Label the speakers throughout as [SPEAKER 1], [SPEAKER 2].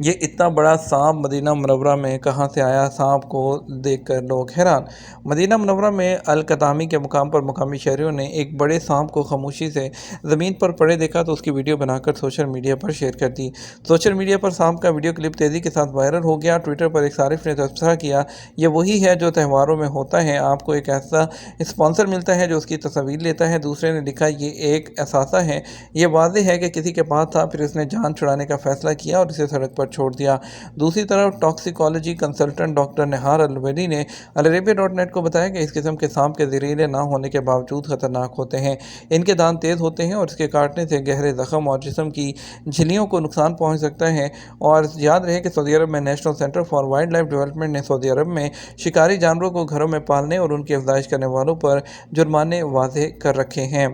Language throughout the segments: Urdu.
[SPEAKER 1] یہ اتنا بڑا سانپ مدینہ منورہ میں کہاں سے آیا؟ سانپ کو دیکھ کر لوگ حیران۔ مدینہ منورہ میں القطامی کے مقام پر مقامی شہریوں نے ایک بڑے سانپ کو خاموشی سے زمین پر پڑے دیکھا تو اس کی ویڈیو بنا کر سوشل میڈیا پر شیئر کر دی۔ سوشل میڈیا پر سانپ کا ویڈیو کلپ تیزی کے ساتھ وائرل ہو گیا۔ ٹویٹر پر ایک صارف نے تبصرہ کیا، یہ وہی ہے جو تہواروں میں ہوتا ہے، آپ کو ایک ایسا اسپانسر ملتا ہے جو اس کی تصاویر لیتا ہے۔ دوسرے نے لکھا، یہ ایک اثاثہ ہے، یہ واضح ہے کہ کسی کے پاس تھا، پھر اس نے جان چھڑانے کا فیصلہ کیا اور اسے سڑک پر چھوڑ دیا۔ دوسری طرف ٹاکسیکولوجی کنسلٹنٹ ڈاکٹر نہار الولی نے العربیہ.نیٹ کو بتایا کہ اس قسم کے سانپ کے زہریلے نہ ہونے کے باوجود خطرناک ہوتے ہیں۔ ان کے دانت تیز ہوتے ہیں اور اس کے کاٹنے سے گہرے زخم اور جسم کی جھلیوں کو نقصان پہنچ سکتا ہے۔ اور یاد رہے کہ سعودی عرب میں national centre for wildlife development نے سعودی عرب میں شکاری جانوروں کو گھروں میں پالنے اور ان کی افزائش کرنے والوں پر جرمانے وضع کر رکھے ہیں۔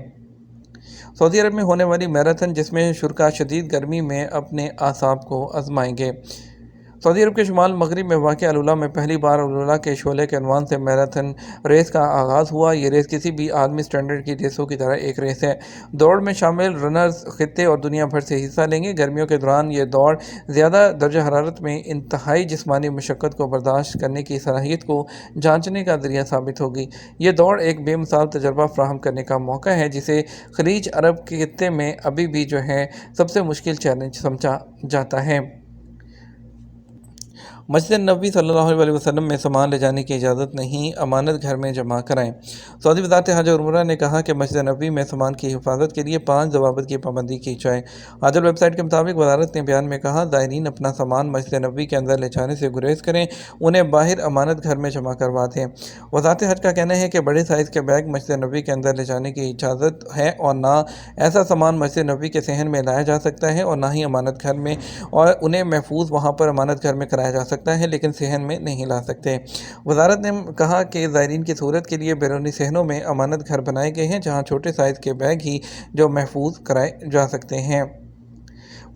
[SPEAKER 1] سعودی عرب میں ہونے والی میراتھن جس میں شرکاء شدید گرمی میں اپنے اعصاب کو آزمائیں گے۔ سعودی عرب کے شمال مغرب میں واقع العلا میں پہلی بار العلا کے شعلے کے عنوان سے میراتھن ریس کا آغاز ہوا۔ یہ ریس کسی بھی عالمی سٹینڈرڈ کی ریسوں کی طرح ایک ریس ہے۔ دوڑ میں شامل رنرز خطے اور دنیا بھر سے حصہ لیں گے۔ گرمیوں کے دوران یہ دوڑ زیادہ درجہ حرارت میں انتہائی جسمانی مشقت کو برداشت کرنے کی صلاحیت کو جانچنے کا ذریعہ ثابت ہوگی۔ یہ دوڑ ایک بے مثال تجربہ فراہم کرنے کا موقع ہے جسے خلیج عرب کے خطے میں ابھی بھی سب سے مشکل چیلنج سمجھا جاتا ہے۔ مسجد نبوی صلی اللہ علیہ وسلم میں سامان لے جانے کی اجازت نہیں، امانت گھر میں جمع کرائیں۔ سعودی وزارت حج اور عمرہ نے کہا کہ مسجد نبوی میں سامان کی حفاظت کے لیے 5 ضوابط کی پابندی کی جائے۔ عدل ویب سائٹ کے مطابق وزارت نے بیان میں کہا، زائرین اپنا سامان مسجد نبوی کے اندر لے جانے سے گریز کریں، انہیں باہر امانت گھر میں جمع کروا دیں۔ وزارت حج کا کہنا ہے کہ بڑے سائز کے بیگ مسجد نبوی کے اندر لے جانے کی اجازت ہے اور نہ ایسا سامان مسجد نبوی کے صحن میں لایا جا سکتا ہے اور نہ ہی امانت گھر میں، اور انہیں محفوظ وہاں پر امانت گھر میں کرایا جا سکتا ہے لیکن صحن میں نہیں لا سکتے۔ وزارت نے کہا کہ زائرین کی سہولت کے لیے بیرونی صحنوں میں امانت گھر بنائے گئے ہیں جہاں چھوٹے سائز کے بیگ ہی جو محفوظ کرائے جا سکتے ہیں۔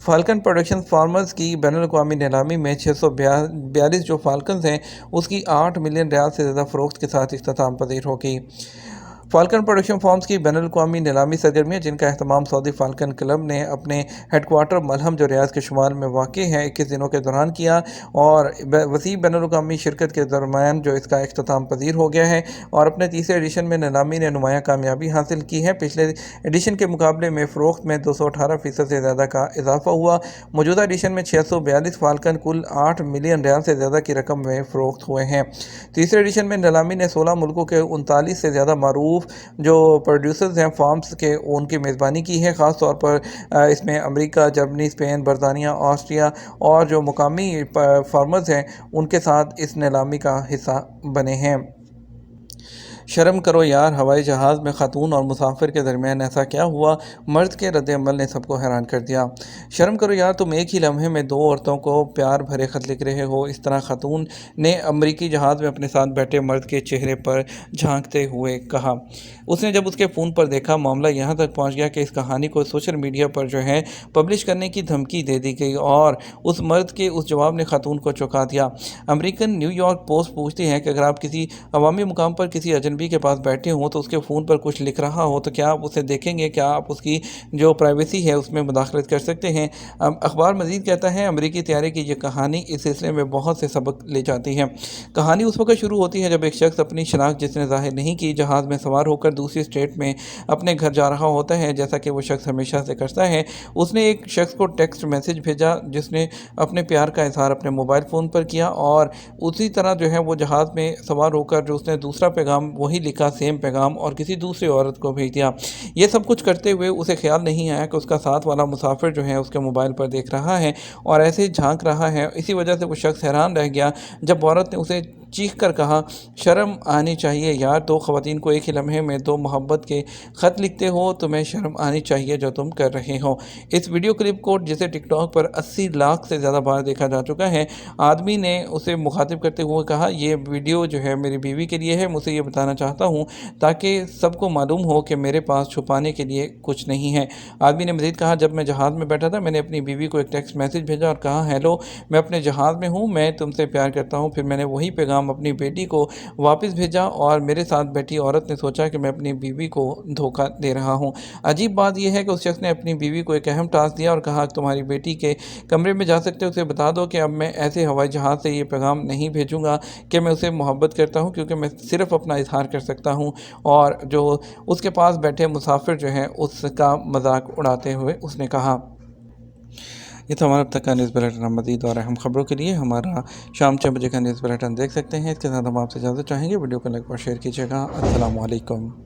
[SPEAKER 1] فالکن پروڈکشن فارمرز کی بین الاقوامی نیلامی میں 642 جو فالکنز ہیں اس کی 8 ملین ریال سے زیادہ فروخت کے ساتھ اختتام پذیر ہوگی۔ فالکن پروڈکشن فارمز کی بین الاقوامی نیلامی سرگرمیاں جن کا اہتمام سعودی فالکن کلب نے اپنے ہیڈ کوارٹر ملہم جو ریاض کے شمال میں واقع ہے 21 دنوں کے دوران کیا اور وسیع بین الاقوامی شرکت کے درمیان جو اس کا اختتام پذیر ہو گیا ہے اور اپنے تیسرے ایڈیشن میں نیلامی نے نمایاں کامیابی حاصل کی ہے۔ پچھلے ایڈیشن کے مقابلے میں فروخت میں 218% سے زیادہ کا اضافہ ہوا۔ موجودہ ایڈیشن میں 642 فالکن کل 8 ملین ریال سے زیادہ کی رقم میں فروخت ہوئے ہیں۔ تیسرے ایڈیشن میں نیلامی نے 16 ملکوں کے 39 سے زیادہ معروف جو پروڈیوسرز ہیں فارمز کے ان کی میزبانی کی ہے۔ خاص طور پر اس میں امریکہ، جرمنی، اسپین، برطانیہ، آسٹریا اور جو مقامی فارمرز ہیں ان کے ساتھ اس نیلامی کا حصہ بنے ہیں۔ شرم کرو یار، ہوائی جہاز میں خاتون اور مسافر کے درمیان ایسا کیا ہوا؟ مرد کے رد عمل نے سب کو حیران کر دیا۔ شرم کرو یار، تم ایک ہی لمحے میں 2 عورتوں کو پیار بھرے خط لکھ رہے ہو۔ اس طرح خاتون نے امریکی جہاز میں اپنے ساتھ بیٹھے مرد کے چہرے پر جھانکتے ہوئے کہا۔ اس نے جب اس کے فون پر دیکھا، معاملہ یہاں تک پہنچ گیا کہ اس کہانی کو سوشل میڈیا پر پبلش کرنے کی دھمکی دے دی گئی اور اس مرد کے اس جواب نے خاتون کو چونکا دیا۔ امریکن نیو یارک پوسٹ پوچھتی ہے کہ اگر آپ کسی عوامی مقام پر کسی اجنبی کے پاس بیٹھے ہوں تو اس کے فون پر کچھ لکھ رہا ہو تو کیا آپ اسے دیکھیں گے؟ کیا آپ اس کی جو پرائیویسی ہے اس میں مداخلت کر سکتے ہیں؟ اخبار مزید کہتا ہے، امریکی طیارے کی یہ کہانی اس سلسلے میں بہت سے سبق لے جاتی ہے۔ کہانی اس وقت شروع ہوتی ہے جب ایک شخص اپنی شناخت جس نے ظاہر نہیں کی جہاز میں سوار ہو کر دوسری اسٹیٹ میں اپنے گھر جا رہا ہوتا ہے، جیسا کہ وہ شخص ہمیشہ سے کرتا ہے۔ اس نے ایک شخص کو ٹیکسٹ میسج بھیجا جس نے اپنے پیار کا اظہار اپنے موبائل فون پر کیا اور اسی طرح وہ جہاز میں سوار ہو کر جو اس نے دوسرا پیغام وہی لکھا، سیم پیغام، اور کسی دوسری عورت کو بھیج دیا۔ یہ سب کچھ کرتے ہوئے اسے خیال نہیں آیا کہ اس کا ساتھ والا مسافر اس کے موبائل پر دیکھ رہا ہے اور ایسے ہی جھانک رہا ہے۔ اسی وجہ سے وہ شخص حیران رہ گیا جب عورت نے اسے چیخ کر کہا، شرم آنی چاہیے یار، 2 خواتین کو ایک ہی لمحے میں 2 محبت کے خط لکھتے ہو، تمہیں شرم آنی چاہیے جو تم کر رہے ہو۔ اس ویڈیو کلپ کو جسے ٹک ٹاک پر 80 لاکھ سے زیادہ بار دیکھا جا چکا ہے، آدمی نے اسے مخاطب کرتے ہوئے کہا، یہ ویڈیو میری بیوی کے لیے ہے، مجھے یہ بتانا چاہتا ہوں تاکہ سب کو معلوم ہو کہ میرے پاس چھپانے کے لیے کچھ نہیں ہے۔ آدمی نے مزید کہا، جب میں جہاز میں بیٹھا تھا میں نے اپنی بیوی کو ایک ٹیکسٹ میسج بھیجا اور کہا، ہیلو، میں اپنے جہاز میں ہوں، میں تم سے پیار کرتا ہوں۔ پھر میں نے وہی پیغام تاہم اپنی بیٹی کو واپس بھیجا اور میرے ساتھ بیٹھی عورت نے سوچا کہ میں اپنی بیوی کو دھوکہ دے رہا ہوں۔ عجیب بات یہ ہے کہ اس شخص نے اپنی بیوی کو ایک اہم ٹاسک دیا اور کہا کہ تمہاری بیٹی کے کمرے میں جا سکتے ہو، اسے بتا دو کہ اب میں ایسے ہوائی جہاز سے یہ پیغام نہیں بھیجوں گا کہ میں اسے محبت کرتا ہوں، کیونکہ میں صرف اپنا اظہار کر سکتا ہوں۔ اور جو اس کے پاس بیٹھے مسافر جو ہیں اس کا مذاق اڑاتے ہوئے اس نے کہا۔ یہ تو ہمارا اب تک کا نیوز بلیٹن۔ مزید اور اہم خبروں کے لیے ہمارا شام 6 بجے کا نیوز بلیٹن دیکھ سکتے ہیں۔ اس کے ساتھ ہم آپ سے اجازت چاہیں گے، ویڈیو کو لائک اور شیئر کیجیے گا۔ السلام علیکم۔